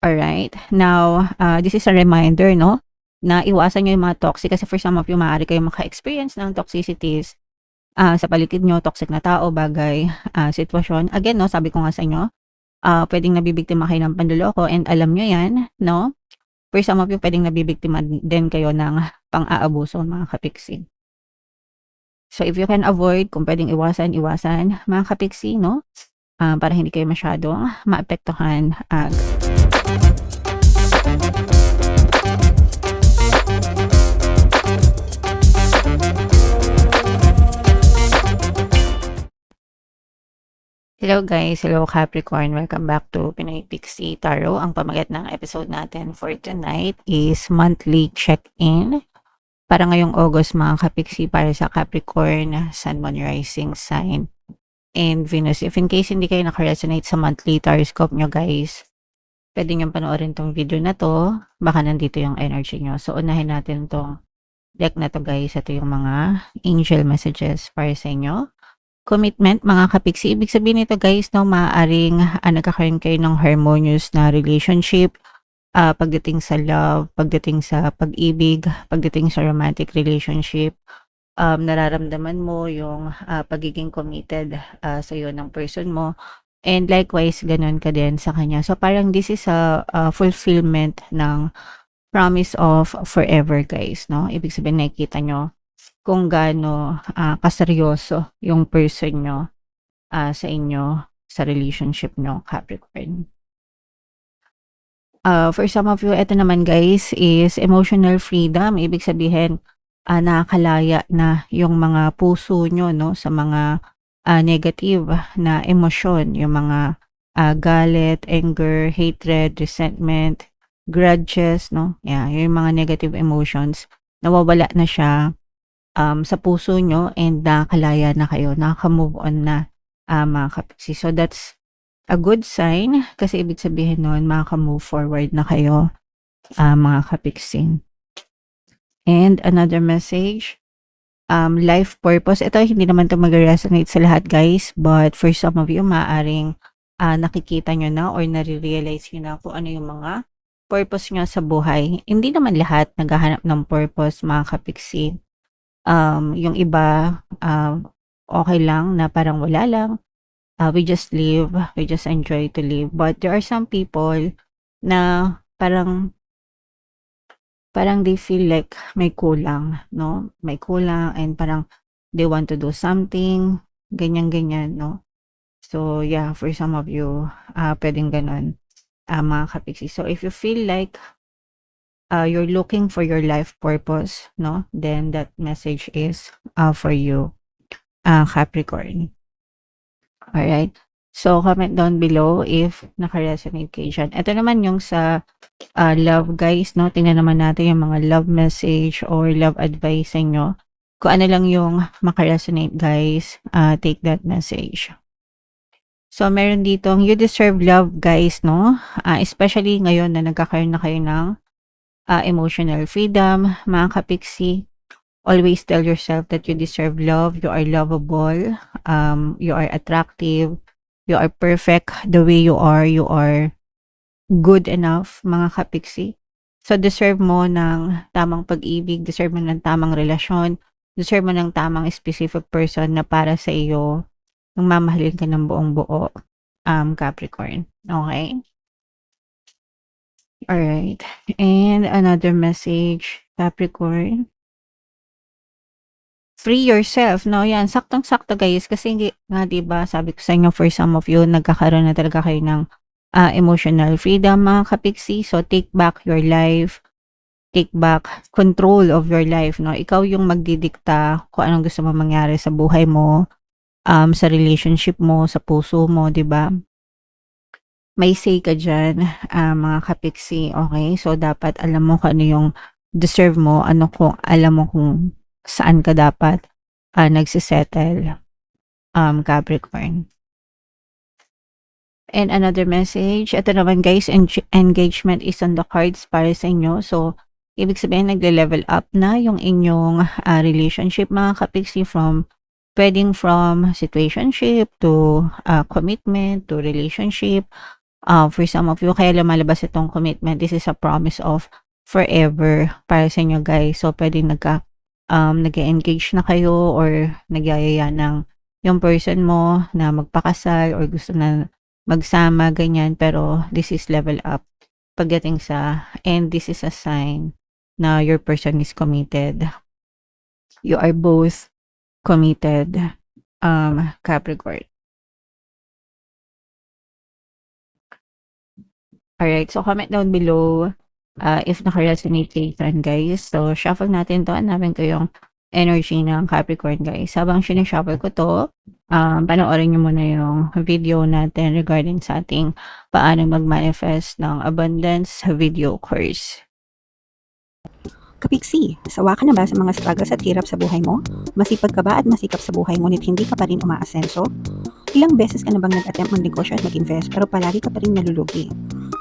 Alright. Now, this is a reminder, no, na iwasan niyo yung mga toxic kasi for some of you, maaari kayong maka-experience ng toxicities sa paligid niyo, toxic na tao, bagay, sitwasyon. Again, no, sabi ko nga sa inyo, puwedeng nabibiktima kayo ng panloloko and alam niyo 'yan, no? For some of you, puwedeng nabibiktima din kayo ng pang-aabuso, mga kapiksi. So, if you can avoid, kung puwedeng iwasan, mga kapiksi, no, para hindi kayo masyadong maapektuhan. Hello guys, hello Capricorn, welcome back to Pinoy Pixie Tarot. Ang pamagat ng episode natin for tonight is monthly check-in para ngayong August, mga Kapixie, para sa Capricorn, Sun, Moon, Rising sign, and Venus. If in case hindi kayo nakaresonate sa monthly horoscope nyo guys, pwede nyo panoorin tong video na to, baka nandito yung energy nyo. So unahin natin tong deck na to guys. Ito yung mga angel messages para sa inyo. Commitment, mga kapiksi. Ibig sabihin nito guys, no, maaaring nagkakaroon kayo ng harmonious na relationship pagdating sa love, pagdating sa pag-ibig, pagdating sa romantic relationship. Nararamdaman mo yung pagiging committed sa iyo ng person mo, and likewise ganun ka din sa kanya. So parang this is a fulfillment ng promise of forever guys, no? Ibig sabihin nakikita nyo kung gaano kaseryoso yung person nyo sa inyo, sa relationship nyo, Capricorn. For some of you, ito naman guys is emotional freedom. Ibig sabihin, nakakalaya na yung mga puso nyo, no, sa mga negative na emosyon, yung mga galit, anger, hatred, resentment, grudges, no? Yeah, yung mga negative emotions, nawawala na siya sa puso nyo and nakakalaya na kayo, nakaka-move on na mga kapiksi. So that's a good sign kasi ibig sabihin nun makaka-move forward na kayo mga kapiksi. And another message, life purpose. Ito hindi naman to mag-resonate sa lahat guys, but for some of you maaaring nakikita nyo na or nare-realize nyo na kung ano yung mga purpose nyo sa buhay. Hindi naman lahat naghahanap ng purpose mga kapiksi. Yung iba, okay lang na parang wala lang. We just live, we just enjoy to live. But there are some people na parang they feel like may kulang, no? May kulang and parang they want to do something, ganyan-ganyan, no? So, yeah, for some of you, pwedeng ganun, mga kapiksi. So, if you feel like you're looking for your life purpose, no, then that message is for you, Capricorn. All right, so comment down below if naka-resonate kayo dyan. Ito naman yung sa love guys, no. Tingnan naman natin yung mga love message or love advice sa inyo. Kung ano lang yung maka-resonate guys, take that message. So meron ditong you deserve love guys, no, especially ngayon na nagkakaroon na kayo ng emotional freedom, mga kapiksi. Always tell yourself that you deserve love, you are lovable, you are attractive, you are perfect the way you are good enough, mga kapiksi. So deserve mo ng tamang pag-ibig, deserve mo ng tamang relasyon, deserve mo ng tamang specific person na para sa iyo, nang mamahalin ka ng buong buo, Capricorn. Okay? Alright, and another message, Capricorn. Free yourself, no? Yan, saktong-sakto guys, kasi nga 'di ba, sabi ko sa inyo for some of you nagkakaroon na talaga kayo ng emotional freedom, mga kapiksi. So take back your life, take back control of your life, no? Ikaw yung magdidikta kung anong gusto mo mangyari sa buhay mo, sa relationship mo, sa puso mo, 'di ba? May say ka dyan, mga kapiksi, okay? So, dapat alam mo kung ano yung deserve mo, alam mo kung saan ka dapat nagsisettle, Capricorn. And another message, ito naman guys, engagement is on the cards para sa inyo. So, ibig sabihin nagle-level up na yung inyong relationship, mga kapiksi, pwedeng from situationship to commitment to relationship. For some of you, kaya lumalabas itong commitment. This is a promise of forever para sa inyo, guys. So, pwede nag-engage na kayo or nagyayaya ng yung person mo na magpakasal or gusto na magsama, ganyan. Pero this is level up pagdating sa, and this is a sign na your person is committed. You are both committed, Capricorn. Alright, so comment down below if naka-resonate kayo dyan, guys. So, shuffle natin to. Hanapin ko yung energy ng Capricorn, guys. Habang sinishuffle ko to, panoorin nyo muna yung video natin regarding sa ating paano mag-manifest ng abundance video course. Kapiksi, sawa ka na ba sa mga struggles at hirap sa buhay mo? Masipag ka ba at masikap sa buhay ngunit hindi ka pa rin umaasenso? Ilang beses ka na bang nag-attempt mag-negosyo at mag-invest pero palagi ka pa rin nalulugi?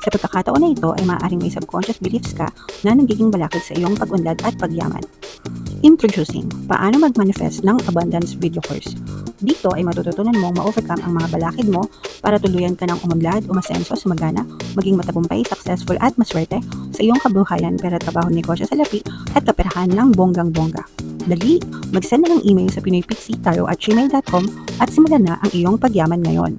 Sa pagkakataon na ito ay maaaring may subconscious beliefs ka na nagiging balakid sa iyong pag-unlad at pagyaman. Introducing, paano mag-manifest ng abundance video course. Dito ay matututunan mong ma-overcome ang mga balakid mo para tuluyan ka ng umunlad, umasenso, sumagana, maging matagumpay, successful at maswerte sa iyong kabuhayan, pera, trabaho, negosyo sa lapi at kaperahan ng bonggang-bongga. Dali, mag-send na ng email sa pinoypixie@gmail.com at simulan na ang iyong pagyaman ngayon.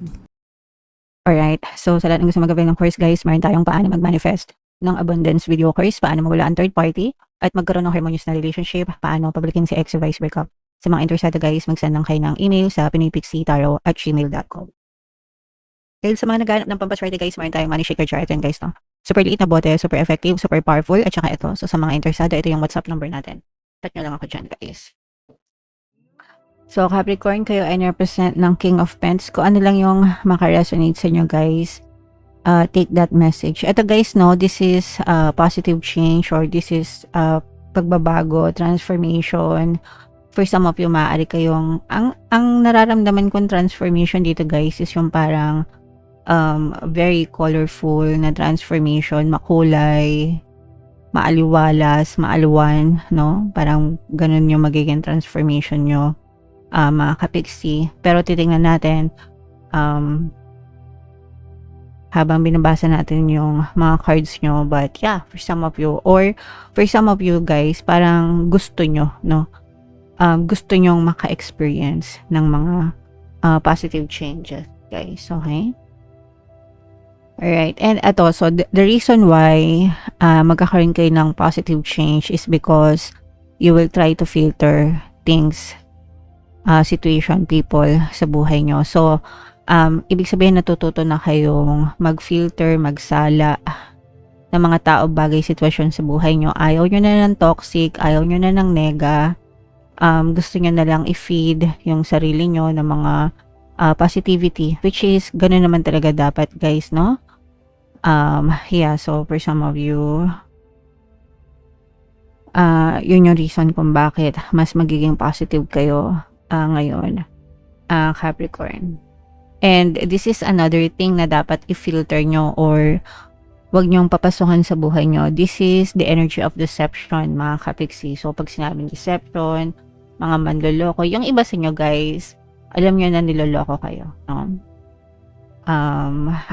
Alright, so sa lahat ng gusto mag-avail ng course, guys, meron tayong paano mag-manifest ng abundance video course, paano mawala ang third party, at magkaroon ng harmonious na relationship, paano pabalikin si ex or vice breakup. Sa mga interesado, guys, mag-send lang kayo ng email sa pinoypixie@gmail.com. Dahil sa mga naghanap ng pampaswerte, guys, meron tayong money shaker jar. Ito yun, guys, no? Super liit na bote, super effective, super powerful, at saka ito. So sa mga interesado, ito yung WhatsApp number natin. Chat nyo lang ako dyan, guys. So, Capricorn, kayo ay represent ng King of Pentacles. Kung ano lang yung makaresonate sa inyo, guys, take that message. Ito, guys, no, this is positive change or this is pagbabago, transformation. For some of you, maaari kayong, ang nararamdaman kong transformation dito, guys, is yung parang very colorful na transformation, makulay, maaliwalas, maalwan, no? Parang ganun yung magiging transformation nyo, mga kapiksi. Pero titingnan natin, habang binabasa natin yung mga cards nyo, but yeah, for some of you, or for some of you, guys, parang gusto nyo, no? Gusto nyong maka-experience ng mga positive changes, guys. Okay? Alright, and ito, so the reason why magkakaroon kayo ng positive change is because you will try to filter things, situation, people sa buhay nyo. So, ibig sabihin natututo na kayong mag-filter, magsala ng mga tao, bagay, sitwasyon sa buhay nyo. Ayaw nyo na ng toxic, ayaw nyo na ng nega. Gusto nyo na lang i-feed yung sarili nyo ng mga positivity, which is ganun naman talaga dapat, guys, no? Yeah, so for some of you, yun yung reason kung bakit mas magiging positive kayo ngayon, Capricorn. And this is another thing na dapat i-filter nyo or wag nyong papasukan sa buhay nyo. This is the energy of deception, mga kapiksi. So pag sinabing deception, mga manloloko, yung iba sa inyo, guys, alam nyo na niloloko kayo, no?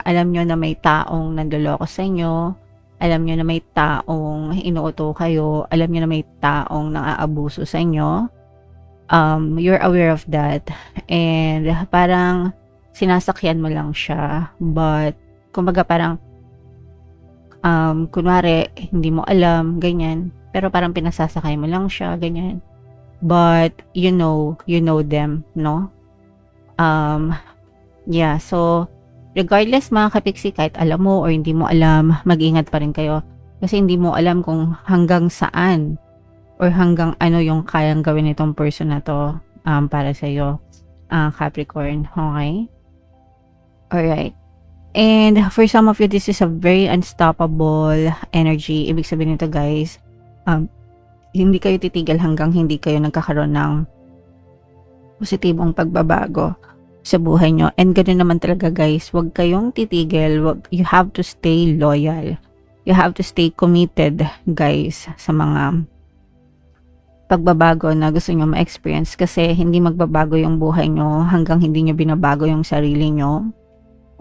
Alam nyo na may taong nandoloko sa inyo, alam nyo na may taong inuuto kayo, alam nyo na may taong naaabuso sa inyo. You're aware of that, and parang sinasakyan mo lang siya, but kumbaga parang kunwari hindi mo alam, ganyan, pero parang pinasasakay mo lang siya, ganyan, but you know them, no? Yeah, so regardless, mga kapiksi, kahit alam mo or hindi mo alam, mag-ingat pa rin kayo. Kasi hindi mo alam kung hanggang saan or hanggang ano yung kayang gawin nitong person na to para sa iyo, Capricorn. Okay? Alright. And for some of you, this is a very unstoppable energy. Ibig sabihin nito, guys, hindi kayo titigil hanggang hindi kayo nagkakaroon ng positibong pagbabago sa buhay nyo. And ganoon naman talaga, guys, wag kayong titigil. You have to stay loyal. You have to stay committed, guys, sa mga pagbabago na gusto nyo ma-experience, kasi hindi magbabago yung buhay nyo hanggang hindi nyo binabago yung sarili nyo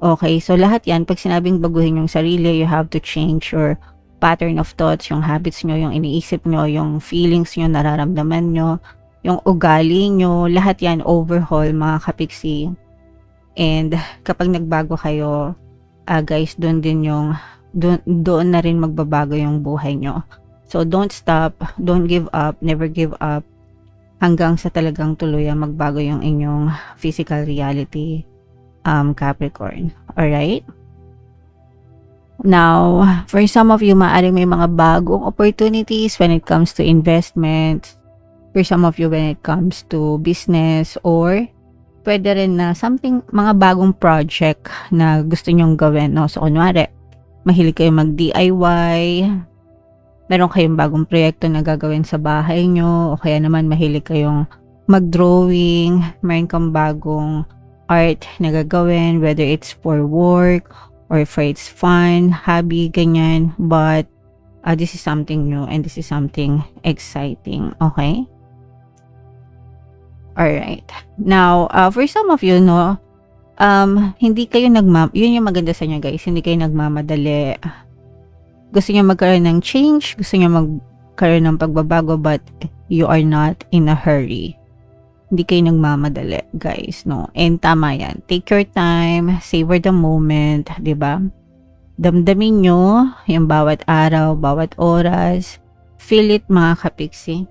Okay, so lahat yan, pag sinabing baguhin yung sarili, you have to change your pattern of thoughts, yung habits nyo, yung iniisip nyo, yung feelings nyo, nararamdaman nyo, yung ugali nyo, lahat yan overhaul mga kapiksi. And kapag nagbago kayo, guys, doon na rin magbabago yung buhay nyo. So don't stop, don't give up, never give up, hanggang sa talagang tuluyan magbago yung inyong physical reality, Capricorn. Alright? Now, for some of you, maaaring may mga bagong opportunities when it comes to investment. For some of you, when it comes to business, or pwede rin na mga bagong project na gusto nyong gawin, no? So, kunwari, mahilig kayo mag-DIY, meron kayong bagong proyekto na gagawin sa bahay nyo, o kaya naman mahilig kayong mag-drawing, meron kang bagong art na gagawin, whether it's for work, or for it's fun, hobby, ganyan. But, this is something new, and this is something exciting, okay? Alright. Now, for some of you, no, hindi kayo yun yung maganda sa inyo, guys, hindi kayo nagmamadali. Gusto niyo magkaroon ng change, gusto niyo magkaroon ng pagbabago, but you are not in a hurry. Hindi kayo nagmamadali, guys, no? And tama yan. Take your time, savor the moment, di ba? Damdamin nyo yung bawat araw, bawat oras. Feel it, mga kapiksi.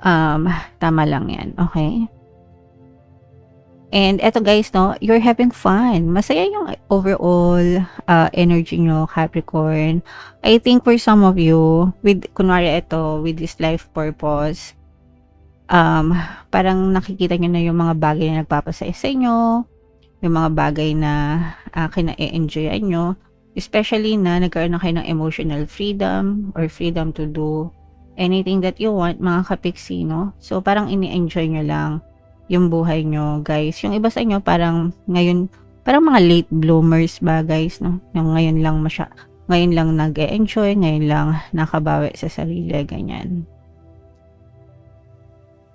Tama lang yan, okay? And eto, guys, no, you're having fun. Masaya yung overall energy nyo, Capricorn. I think for some of you, kunwari ito, with this life purpose, parang nakikita nyo na yung mga bagay na nagpapasaya sa inyo, yung mga bagay na kina-enjoyan nyo, especially na nagkaroon na kayo ng emotional freedom or freedom to do anything that you want, mga kapiksi, no? So, parang ini-enjoy nyo lang yung buhay nyo, guys. Yung iba sa inyo, parang ngayon, parang mga late bloomers ba, guys, no? Yung ngayon lang nag-e-enjoy, ngayon lang nakabawi sa sarili, ganyan.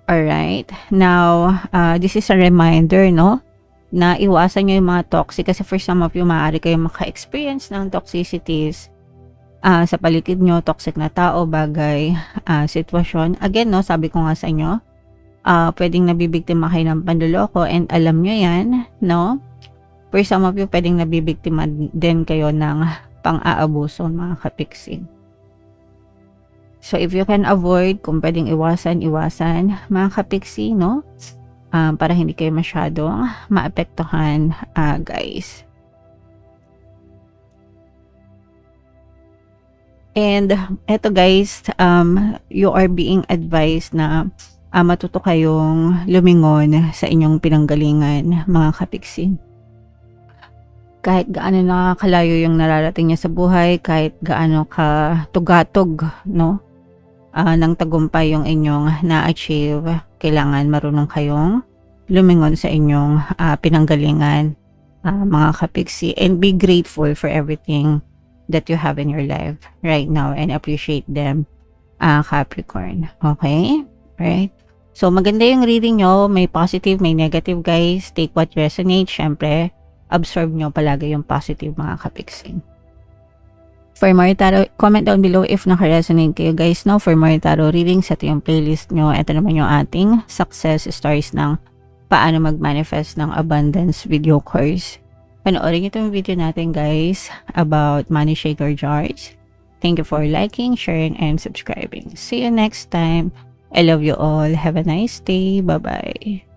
Alright. Now, this is a reminder, no? Na iwasan nyo yung mga toxic, kasi for some of you, maaari kayong maka-experience ng toxicities sa paligid nyo, toxic na tao, bagay, sitwasyon. Again, no, sabi ko nga sa inyo, pwedeng nabibiktima kayo ng panloloko, and alam nyo yan, no? For some of you, pwedeng nabibiktima din kayo ng pang-aabuso, mga kapiksi. So, if you can avoid, kung pwedeng iwasan, mga kapiksi, no? Para hindi kayo masyadong maapektuhan, guys. And eto, guys, you are being advised na matuto kayong lumingon sa inyong pinanggalingan, mga kapiksi. Kahit gaano nakakalayo yung nararating niya sa buhay, kahit gaano ka tugatog, no, ng tagumpay yung inyong na-achieve, kailangan marunong kayong lumingon sa inyong pinanggalingan, mga kapiksi, and be grateful for everything that you have in your life right now and appreciate them, Capricorn. Okay? Right? So, maganda yung reading nyo. May positive, may negative, guys. Take what resonates. Syempre, absorb nyo palagi yung positive, mga kapiksi. For more tarot, comment down below if naka-resonate kayo, guys, no? For more tarot readings, ito yung playlist nyo. Ito naman yung ating success stories ng paano mag-manifest ng abundance video course. Panoorin nyo itong video natin, guys, about money shaker jars. Thank you for liking, sharing, and subscribing. See you next time. I love you all. Have a nice day. Bye-bye.